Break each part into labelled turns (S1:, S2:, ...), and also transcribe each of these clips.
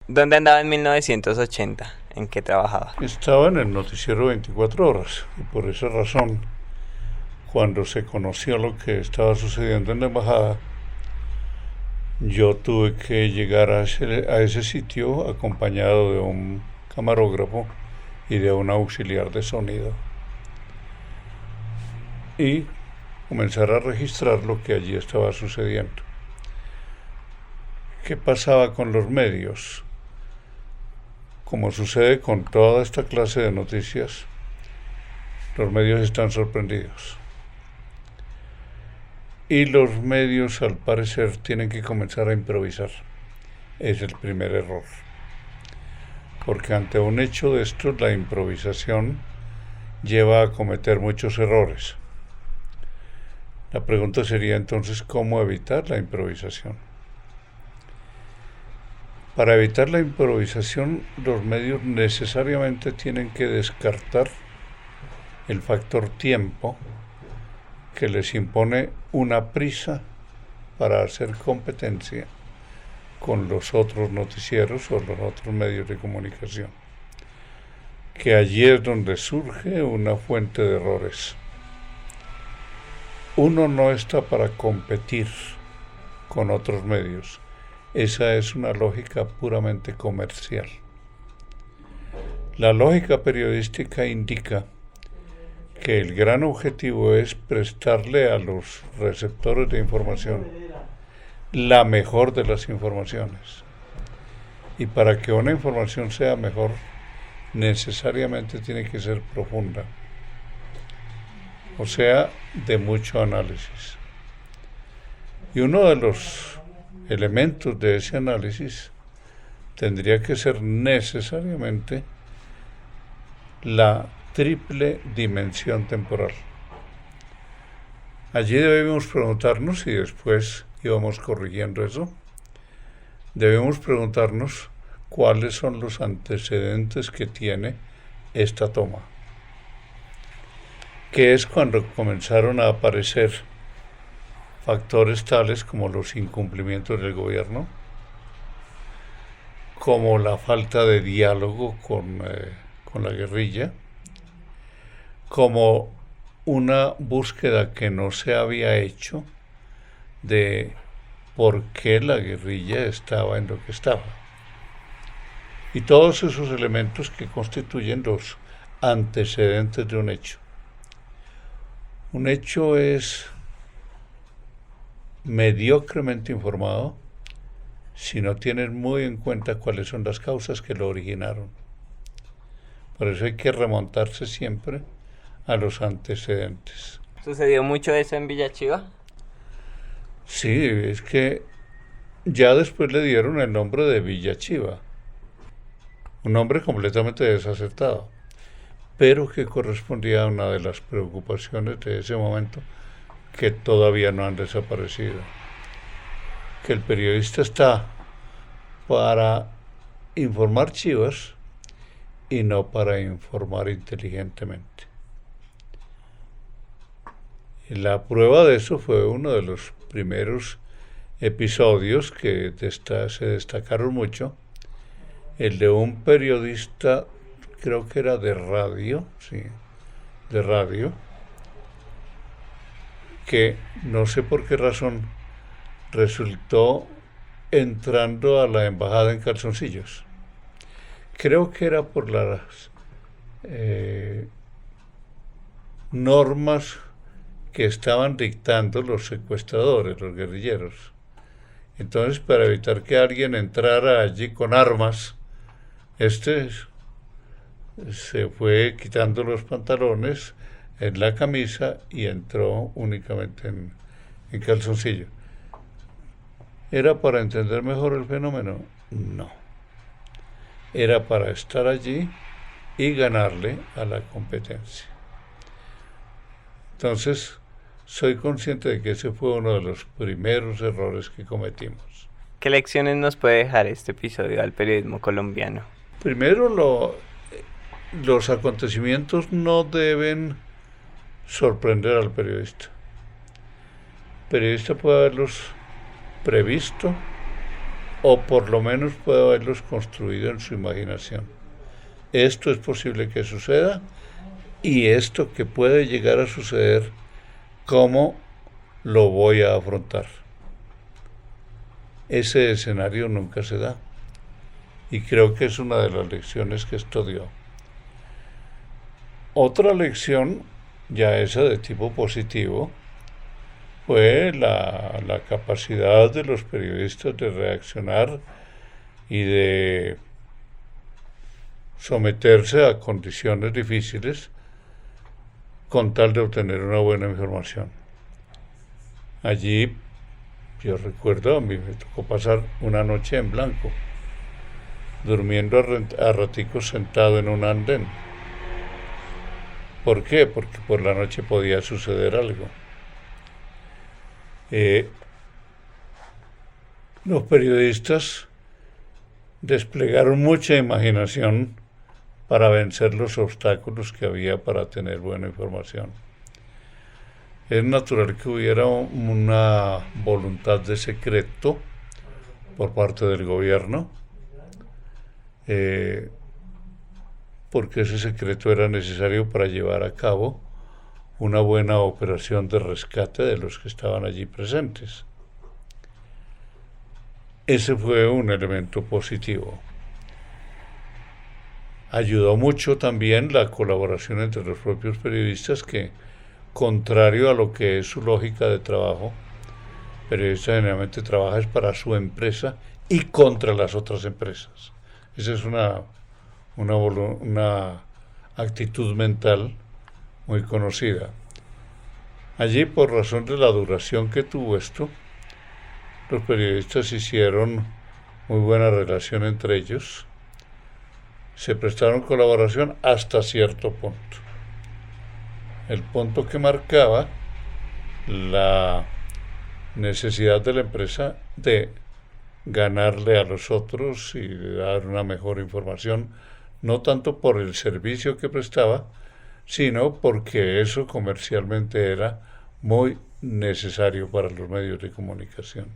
S1: ¿Dónde andaba en 1980? ¿En qué trabajaba?
S2: Estaba en el noticiero 24 horas y por esa razón, cuando se conoció lo que estaba sucediendo en la embajada, yo tuve que llegar a ese sitio acompañado de un camarógrafo y de un auxiliar de sonido y comenzar a registrar lo que allí estaba sucediendo. ¿Qué pasaba con los medios? Como sucede con toda esta clase de noticias, los medios están sorprendidos. Y los medios, al parecer, tienen que comenzar a improvisar. Es el primer error. Porque ante un hecho de estos, la improvisación lleva a cometer muchos errores. La pregunta sería entonces cómo evitar la improvisación. Para evitar la improvisación, los medios necesariamente tienen que descartar el factor tiempo que les impone una prisa para hacer competencia con los otros noticieros o los otros medios de comunicación. Que allí es donde surge una fuente de errores. Uno no está para competir con otros medios. Esa es una lógica puramente comercial. La lógica periodística indica que el gran objetivo es prestarle a los receptores de información la mejor de las informaciones. Y para que una información sea mejor, necesariamente tiene que ser profunda, o sea, de mucho análisis. Y uno de los elementos de ese análisis tendría que ser necesariamente la triple dimensión temporal. Allí debemos preguntarnos, y después íbamos corrigiendo eso, debemos preguntarnos cuáles son los antecedentes que tiene esta toma, que es cuando comenzaron a aparecer factores tales como los incumplimientos del gobierno, como la falta de diálogo con la guerrilla, como una búsqueda que no se había hecho de por qué la guerrilla estaba en lo que estaba. Y todos esos elementos que constituyen los antecedentes de un hecho. Un hecho es mediocremente informado si no tienes muy en cuenta cuáles son las causas que lo originaron. Por eso hay que remontarse siempre a los antecedentes.
S1: ¿Sucedió mucho eso en Villa Chiva?
S2: Sí, es que ya después le dieron el nombre de Villa Chiva, un nombre completamente desacertado, pero que correspondía a una de las preocupaciones de ese momento que todavía no han desaparecido. Que el periodista está para informar chivas y no para informar inteligentemente. Y la prueba de eso fue uno de los primeros episodios que se destacaron mucho, el de un periodista, creo que era de radio, sí, de radio, que no sé por qué razón resultó entrando a la embajada en calzoncillos. Creo que era por las normas que estaban dictando los secuestradores, los guerrilleros. Entonces, para evitar que alguien entrara allí con armas, se fue quitando los pantalones en la camisa y entró únicamente en calzoncillo. ¿Era para entender mejor el fenómeno? No. Era para estar allí y ganarle a la competencia. Entonces, soy consciente de que ese fue uno de los primeros errores que cometimos.
S1: ¿Qué lecciones nos puede dejar este episodio al periodismo colombiano?
S2: Primero, los acontecimientos no deben sorprender al periodista. El periodista puede haberlos previsto o por lo menos puedo haberlos construido en su imaginación. Esto es posible que suceda y esto que puede llegar a suceder, ¿cómo lo voy a afrontar? Ese escenario nunca se da y creo que es una de las lecciones que esto dio. Otra lección, ya esa de tipo positivo, fue la capacidad de los periodistas de reaccionar y de someterse a condiciones difíciles con tal de obtener una buena información. Allí, yo recuerdo, a mí me tocó pasar una noche en blanco, durmiendo a raticos sentado en un andén. ¿Por qué? Porque por la noche podía suceder algo. Los periodistas desplegaron mucha imaginación para vencer los obstáculos que había para tener buena información. Es natural que hubiera una voluntad de secreto por parte del gobierno, porque ese secreto era necesario para llevar a cabo una buena operación de rescate de los que estaban allí presentes. Ese fue un elemento positivo. Ayudó mucho también la colaboración entre los propios periodistas que, contrario a lo que es su lógica de trabajo, el periodista generalmente trabaja para su empresa y contra las otras empresas. Esa es una actitud mental muy conocida. Allí, por razón de la duración que tuvo esto, los periodistas hicieron muy buena relación entre ellos, se prestaron colaboración hasta cierto punto. El punto que marcaba la necesidad de la empresa de ganarle a los otros y de dar una mejor información, no tanto por el servicio que prestaba, sino porque eso comercialmente era muy necesario para los medios de comunicación.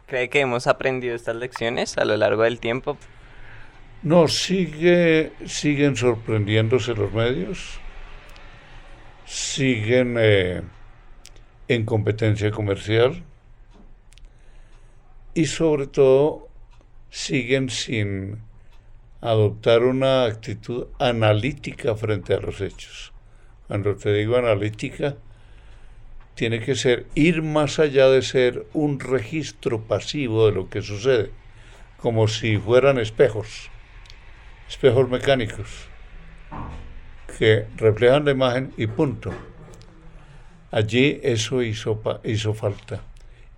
S1: ¿Cree que hemos aprendido estas lecciones a lo largo del tiempo?
S2: No, siguen sorprendiéndose los medios, siguen en competencia comercial y sobre todo siguen sin adoptar una actitud analítica frente a los hechos. Cuando te digo analítica, tiene que ser ir más allá de ser un registro pasivo de lo que sucede, como si fueran espejos mecánicos que reflejan la imagen y punto. Allí eso hizo falta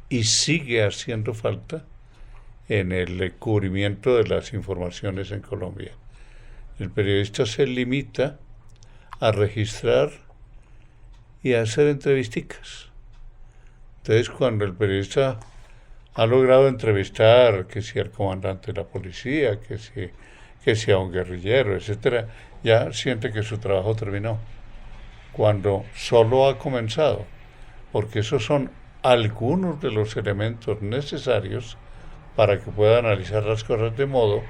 S2: y sigue haciendo falta en el cubrimiento de las informaciones en Colombia. El periodista se limita a registrar y a hacer entrevisticas. Entonces, cuando el periodista ha logrado entrevistar que si al comandante de la policía, que si a un guerrillero, etcétera, ya siente que su trabajo terminó, cuando solo ha comenzado, porque esos son algunos de los elementos necesarios para que pueda analizar las cosas de modo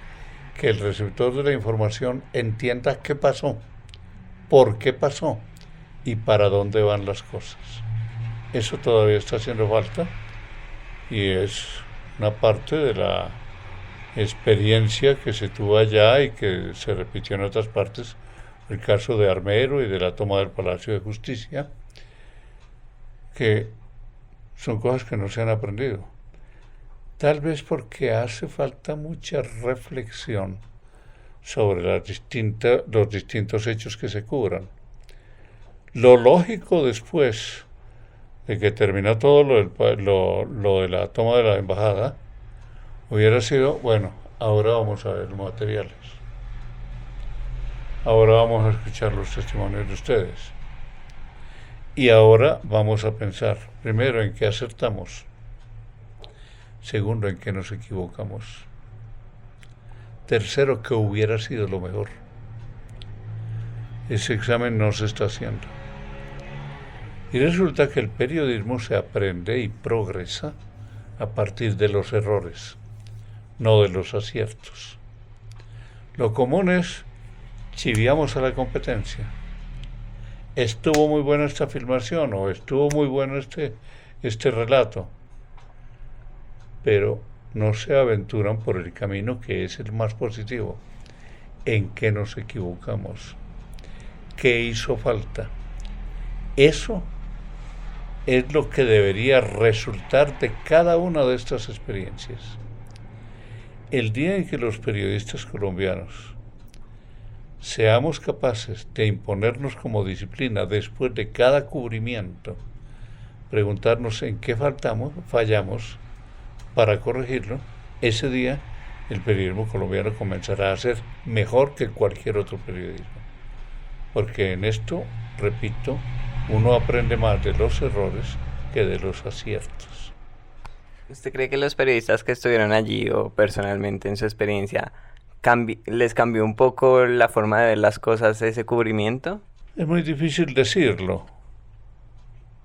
S2: que el receptor de la información entienda qué pasó, por qué pasó y para dónde van las cosas. Eso todavía está haciendo falta y es una parte de la experiencia que se tuvo allá y que se repitió en otras partes, el caso de Armero y de la toma del Palacio de Justicia, que son cosas que no se han aprendido. Tal vez porque hace falta mucha reflexión sobre los distintos hechos que se cubran. Lo lógico después de que terminó todo lo de la toma de la embajada hubiera sido, bueno, ahora vamos a ver los materiales. Ahora vamos a escuchar los testimonios de ustedes. Y ahora vamos a pensar, primero, en qué acertamos. Segundo, en qué nos equivocamos. Tercero, qué hubiera sido lo mejor. Ese examen no se está haciendo. Y resulta que el periodismo se aprende y progresa a partir de los errores. no de los aciertos. Lo común es chiviamos a la competencia. Estuvo muy buena esta filmación o estuvo muy bueno este relato, pero no se aventuran por el camino que es el más positivo. ¿En qué nos equivocamos? ¿Qué hizo falta? Eso es lo que debería resultar de cada una de estas experiencias. El día en que los periodistas colombianos seamos capaces de imponernos como disciplina después de cada cubrimiento, preguntarnos en qué fallamos para corregirlo, ese día el periodismo colombiano comenzará a ser mejor que cualquier otro periodismo. Porque en esto, repito, uno aprende más de los errores que de los aciertos.
S1: ¿Usted cree que los periodistas que estuvieron allí o personalmente en su experiencia les cambió un poco la forma de ver las cosas ese cubrimiento?
S2: Es muy difícil decirlo,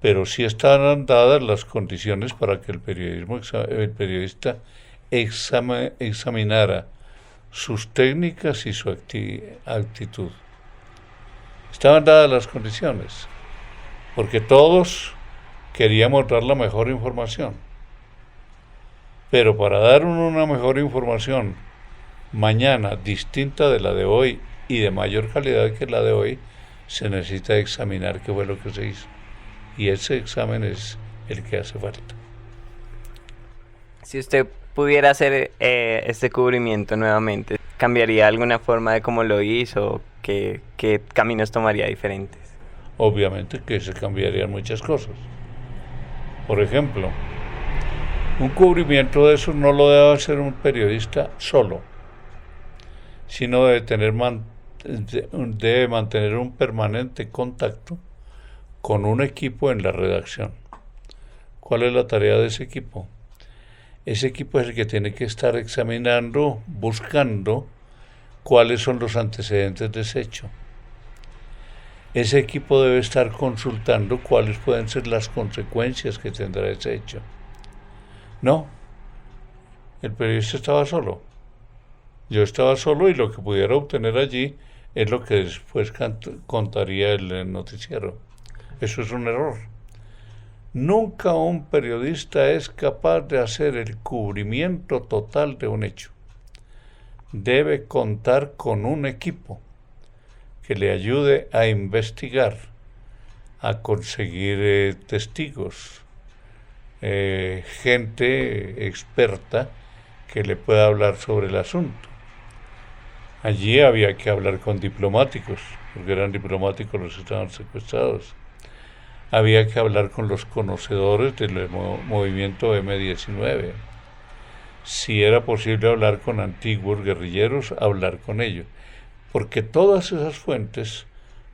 S2: pero sí están dadas las condiciones para que el periodista examinara sus técnicas y su actitud. Estaban dadas las condiciones, porque todos queríamos dar la mejor información. Pero para dar una mejor información mañana distinta de la de hoy y de mayor calidad que la de hoy, se necesita examinar qué fue lo que se hizo. Y ese examen es el que hace falta.
S1: Si usted pudiera hacer este cubrimiento nuevamente, ¿cambiaría alguna forma de cómo lo hizo? ¿Qué caminos tomaría diferentes?
S2: Obviamente que se cambiarían muchas cosas. Por ejemplo, un cubrimiento de eso no lo debe hacer un periodista solo, sino debe mantener un permanente contacto con un equipo en la redacción. ¿Cuál es la tarea de ese equipo? Ese equipo es el que tiene que estar examinando, buscando cuáles son los antecedentes de ese hecho. Ese equipo debe estar consultando cuáles pueden ser las consecuencias que tendrá ese hecho. No, el periodista estaba solo. Yo estaba solo y lo que pudiera obtener allí es lo que después contaría el noticiero. Eso es un error. Nunca un periodista es capaz de hacer el cubrimiento total de un hecho. Debe contar con un equipo que le ayude a investigar, a conseguir testigos, gente experta que le pueda hablar sobre el asunto. Allí había que hablar con diplomáticos, porque eran diplomáticos los que estaban secuestrados. Había que hablar con los conocedores del movimiento M-19. Si era posible hablar con antiguos guerrilleros, hablar con ellos. Porque todas esas fuentes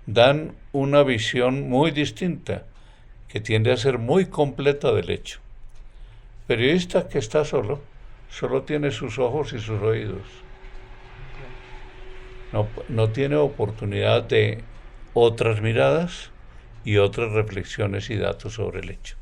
S2: dan una visión muy distinta, que tiende a ser muy completa del hecho. Periodista que está solo tiene sus ojos y sus oídos. No tiene oportunidad de otras miradas y otras reflexiones y datos sobre el hecho.